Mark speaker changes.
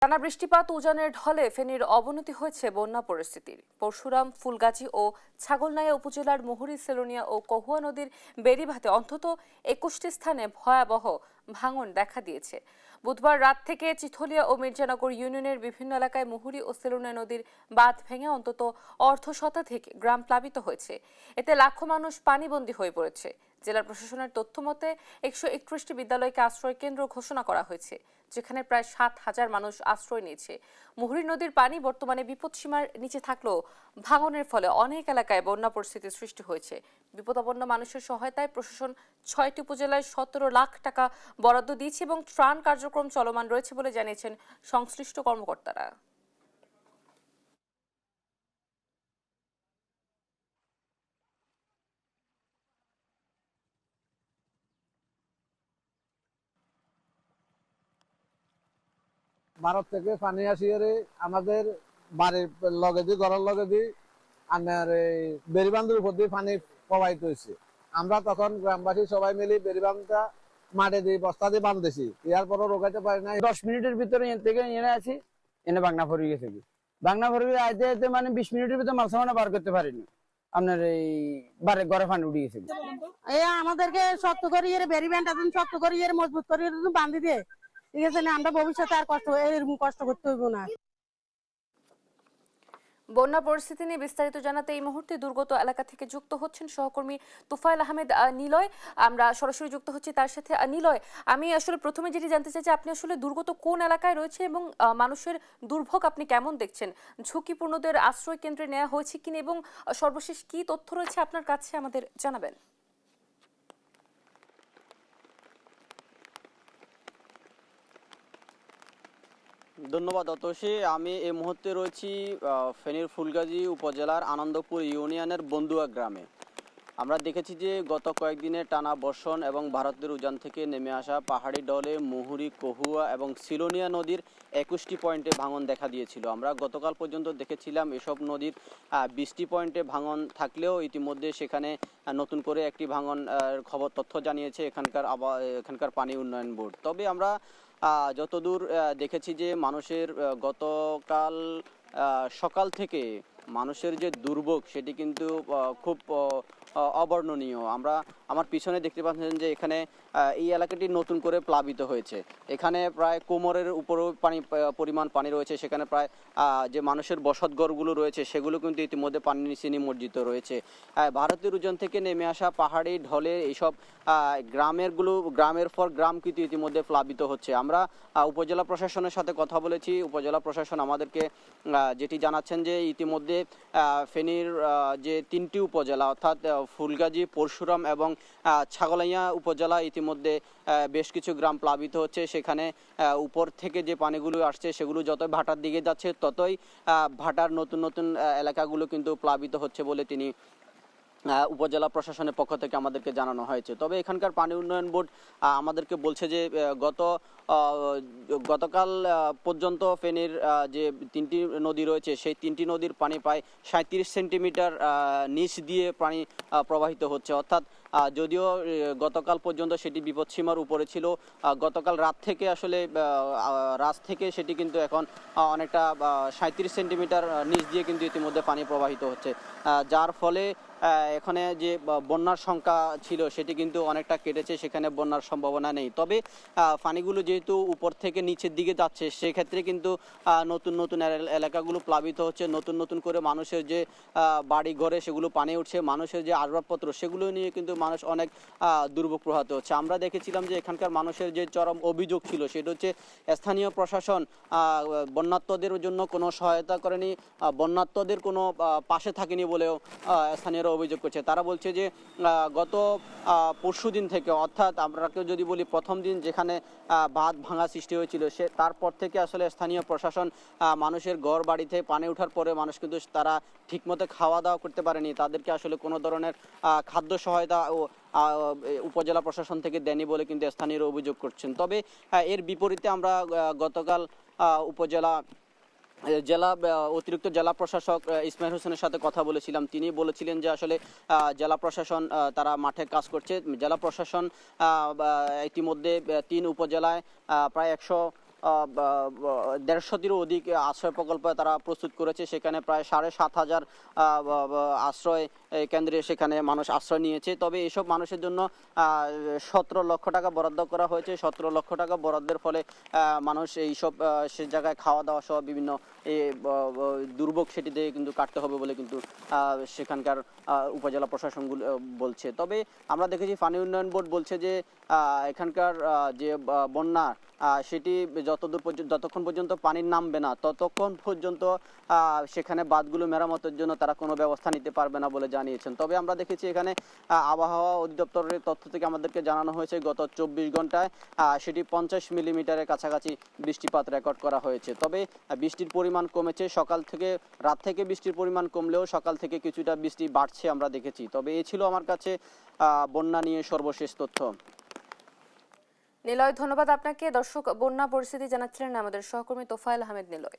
Speaker 1: টানা বৃষ্টিপাত উজানের ঢলে ফেনীর অবনতি হয়েছে বন্যা পরিস্থিতির। পরশুরাম, ফুলগাজী ও ছাগলনাইয়া উপজেলার মুহুরী, সেলোনিয়া ও কহুয়া নদীর বেড়িবাঁধে অন্তত 21টি স্থানে ভয়াবহ ভাঙন দেখা দিয়েছে। বুধবার রাত থেকে চিথলিয়া ও মির্জানগর ইউনিয়নের বিভিন্ন এলাকায় মুহুরী ও সেলোনিয়া নদীর বাঁধ ভেঙে অন্তত অর্ধশতাধিক গ্রাম প্লাবিত হয়েছে। এতে লাখো মানুষ পানিবন্দী হয়ে পড়েছে। জেলা প্রশাসনের তথ্য মতে 131টি বিদ্যালয়কে আশ্রয় কেন্দ্র ঘোষণা করা হয়েছে, যেখানে প্রায় 7,000 মানুষ আশ্রয় নিয়েছে। মুহুরী নদীর পানি বর্তমানে বিপদসীমার নিচে থাকলেও ভাঙনের ফলে অনেক এলাকায় বন্যা পরিস্থিতির সৃষ্টি হয়েছে। বিপদাপন্ন মানুষের সহায়তায় প্রশাসন 6টি উপজেলায় 17 লাখ টাকা বরাদ্দ দিয়েছে এবং ত্রাণ কার্যক্রম চলমান রয়েছে বলে জানিয়েছেন সংশ্লিষ্ট কর্মকর্তারা।
Speaker 2: ভারত থেকে পানি আসিয়ে আমাদের বাড়ির লগে দিয়ে ঘরের লগে দিয়ে আপনার এই বেড়িবান্ধের উপর দিয়ে পানি প্রবাহিত হয়েছে। আমরা তখন গ্রামবাসী সবাই মিলে বেড়িবান্ধটা মাঠে দিয়ে বস্তা দিয়ে বাঁধতেছি, এর পরও রোগাইতে পারি না।
Speaker 3: 10 মিনিটের ভিতরে এখান থেকে এনে আছি, এনে বাংলা ফরি গেছে। বাংলা ফরি আইতে আইতে মানে 20 মিনিটের ভিতরে মাল সামানা বার করতে পারিনি। আপনার এই বারে ঘরে পানি উঠে গেছে।
Speaker 4: এই আমাদেরকে শক্ত করে বেরিবেনটা শক্ত করে মজবুত করে বান্ধি দিয়ে, ঠিক আছে না? আমরা ভবিষ্যতে আর এরকম কষ্ট করতে হইব না।
Speaker 1: বন্যা পরিস্থিতি নিয়ে বিস্তারিত জানাতে এই মুহূর্তে দুর্গত এলাকা থেকে যুক্ত হচ্ছেন সহকর্মী তুফাইল আহমেদ নিলয়। আমরা সরাসরি যুক্ত হচ্ছি তার সাথে। নিলয়, আমি আসলে প্রথমে যেটি জানতে চাই যে আপনি আসলে দুর্গত কোন এলাকায় রয়েছে এবং মানুষের দুর্ভোগ আপনি কেমন দেখছেন? ঝুঁকিপূর্ণদের আশ্রয় কেন্দ্রে নেওয়া হয়েছে কিনা এবং সর্বশেষ কি তথ্য রয়েছে আপনার কাছে আমাদের জানাবেন।
Speaker 5: ধন্যবাদ অতসী। আমি এই মুহূর্তে রয়েছি ফেনীর ফুলগাজী উপজেলার আনন্দপুর ইউনিয়নের বন্দুয়া গ্রামে। আমরা দেখেছি যে গত কয়েকদিনে টানা বর্ষণ এবং ভারতের উজান থেকে নেমে আসা পাহাড়ি ঢলে মুহুরী, কহুয়া এবং সিলোনিয়া নদীর 21টি পয়েন্টে ভাঙন দেখা দিয়েছিল। আমরা গতকাল পর্যন্ত দেখেছিলাম এসব নদীর 20টি পয়েন্টে ভাঙন থাকলেও ইতিমধ্যে সেখানে নতুন করে একটি ভাঙন তথ্য জানিয়েছে এখানকার পানি উন্নয়ন বোর্ড। তবে আমরা যতদূর দেখেছি যে মানুষের গতকাল সকাল থেকে মানুষের যে দুর্ভোগ সেটি কিন্তু খুব অবর্ণনীয়। আমার পিছনে দেখতে পাচ্ছেন যে এখানে এই এলাকাটি নতুন করে প্লাবিত হয়েছে। এখানে প্রায় কোমরের উপরও পরিমাণ পানি রয়েছে। সেখানে প্রায় যে মানুষের বসতঘরগুলো রয়েছে সেগুলো কিন্তু ইতিমধ্যে পানির নিচে নিমজ্জিত রয়েছে। ভারতের উজান থেকে নেমে আসা পাহাড়ি ঢলে এইসব গ্রামের পর গ্রাম কিন্তু ইতিমধ্যে প্লাবিত হচ্ছে। আমরা উপজেলা প্রশাসনের সাথে কথা বলেছি। উপজেলা প্রশাসন আমাদেরকে যেটি জানাচ্ছেন যে ইতিমধ্যে ফেনীর যে 3টি উপজেলা অর্থাৎ ফুলগাজী, পরশুরাম এবং ছাগলাইয়া উপজেলা ইতিমধ্যে বেশ কিছু গ্রাম প্লাবিত হচ্ছে। সেখানে উপর থেকে যে পানিগুলো আসছে সেগুলো যতই ভাটার দিকে যাচ্ছে ততই ভাটার নতুন নতুন এলাকাগুলো কিন্তু প্লাবিত হচ্ছে বলে তিনি উপজেলা প্রশাসনের পক্ষ থেকে আমাদেরকে জানানো হয়েছে। তবে এখানকার পানি উন্নয়ন বোর্ড আমাদেরকে বলছে যে গতকাল পর্যন্ত ফেনীর যে 3টি নদী রয়েছে সেই 3টি নদীর পানি প্রায় 37 সেন্টিমিটার নিচ দিয়ে পানি প্রবাহিত হচ্ছে। অর্থাৎ যদিও গতকাল পর্যন্ত সেটি বিপদসীমার উপরে ছিল, গতকাল রাত থেকে সেটি কিন্তু এখন অনেকটা 37 সেন্টিমিটার নিচ দিয়ে কিন্তু ইতিমধ্যে পানি প্রবাহিত হচ্ছে, যার ফলে এখানে যে বন্যার সংখ্যা ছিল সেটি কিন্তু অনেকটা কেটেছে। সেখানে বন্যার সম্ভাবনা নেই। তবে পানিগুলো যেহেতু উপর থেকে নিচের দিকে যাচ্ছে সেক্ষেত্রে কিন্তু নতুন নতুন এলাকাগুলো প্লাবিত হচ্ছে। নতুন নতুন করে মানুষের যে বাড়ি ঘরে সেগুলো পানি উঠছে, মানুষের যে আসবাবপত্র সেগুলো নিয়ে কিন্তু মানুষ অনেক দুর্ভোগ পোহাতে হচ্ছে। আমরা দেখেছিলাম যে এখানকার মানুষের যে চরম অভিযোগ ছিল সেটা হচ্ছে স্থানীয় প্রশাসন বন্যার্তদের জন্য কোনো সহায়তা করেনি, বন্যার্তদের কোনো পাশে থাকেনি বলেও স্থানীয়রা অভিযোগ করছে। তারা বলছে যে গত পরশুদিন থেকে, অর্থাৎ আমরা যদি বলি প্রথম দিন যেখানে বাঁধ ভাঙা সৃষ্টি হয়েছিল তারপর থেকে আসলে স্থানীয় প্রশাসন মানুষের ঘর বাড়িতে পানি ওঠার পরে মানুষ কিন্তু তারা ঠিকমতো খাওয়া দাওয়া করতে পারেনি। তাদেরকে আসলে কোনো ধরনের খাদ্য সহায়তা উপজেলা প্রশাসন থেকে দেয়নি বলে কিন্তু স্থানীয়রা অভিযোগ করছেন। তবে এর বিপরীতে আমরা গতকাল অতিরিক্ত জেলা প্রশাসক ইসমাইল হোসেনের সাথে কথা বলেছিলাম। তিনি বলেছিলেন যে আসলে জেলা প্রশাসন তারা মাঠে কাজ করছে। জেলা প্রশাসন ইতিমধ্যে 3 উপজেলায় প্রায় 150টিরও অধিক আশ্রয় প্রকল্প তারা প্রস্তুত করেছে। সেখানে প্রায় 7,500 আশ্রয় কেন্দ্রে সেখানে মানুষ আশ্রয় নিয়েছে। তবে এসব মানুষের জন্য 17 লক্ষ টাকা বরাদ্দ করা হয়েছে। 17 লক্ষ টাকা বরাদ্দের ফলে মানুষ এইসব সে জায়গায় খাওয়া দাওয়া সহ বিভিন্ন দুর্ভোগ সেটি দিয়ে কিন্তু কাটতে হবে বলে কিন্তু সেখানকার উপজেলা প্রশাসনগুলো বলছে। তবে আমরা দেখেছি পানি উন্নয়ন বোর্ড বলছে যে এখানকার যে বন্যা সেটি যতক্ষণ পর্যন্ত পানি নামবে না ততক্ষণ পর্যন্ত সেখানে বাঁধগুলো মেরামতের জন্য তারা কোনো ব্যবস্থা নিতে পারবে না বলে জানিয়েছেন। তবে আমরা দেখেছি এখানে আবহাওয়া অধিদপ্তরের তথ্য থেকে আমাদেরকে জানানো হয়েছে গত 24 ঘন্টায় সেটি 50 মিলিমিটারের কাছাকাছি বৃষ্টিপাত রেকর্ড করা হয়েছে। তবে বৃষ্টির পরিমাণ কমেছে, সকাল থেকে রাত থেকে বৃষ্টির পরিমাণ কমলেও সকাল থেকে কিছুটা বৃষ্টি বাড়ছে আমরা দেখেছি। তবে এই ছিল আমার কাছে বন্যা নিয়ে সর্বশেষ তথ্য।
Speaker 1: নিলয়, ধন্যবাদ আপনাকে। দর্শক, বন্যা পরিস্থিতি জানাচ্ছিলেন আমাদের সহকর্মী তোফায়েল আহমেদ নিলয়।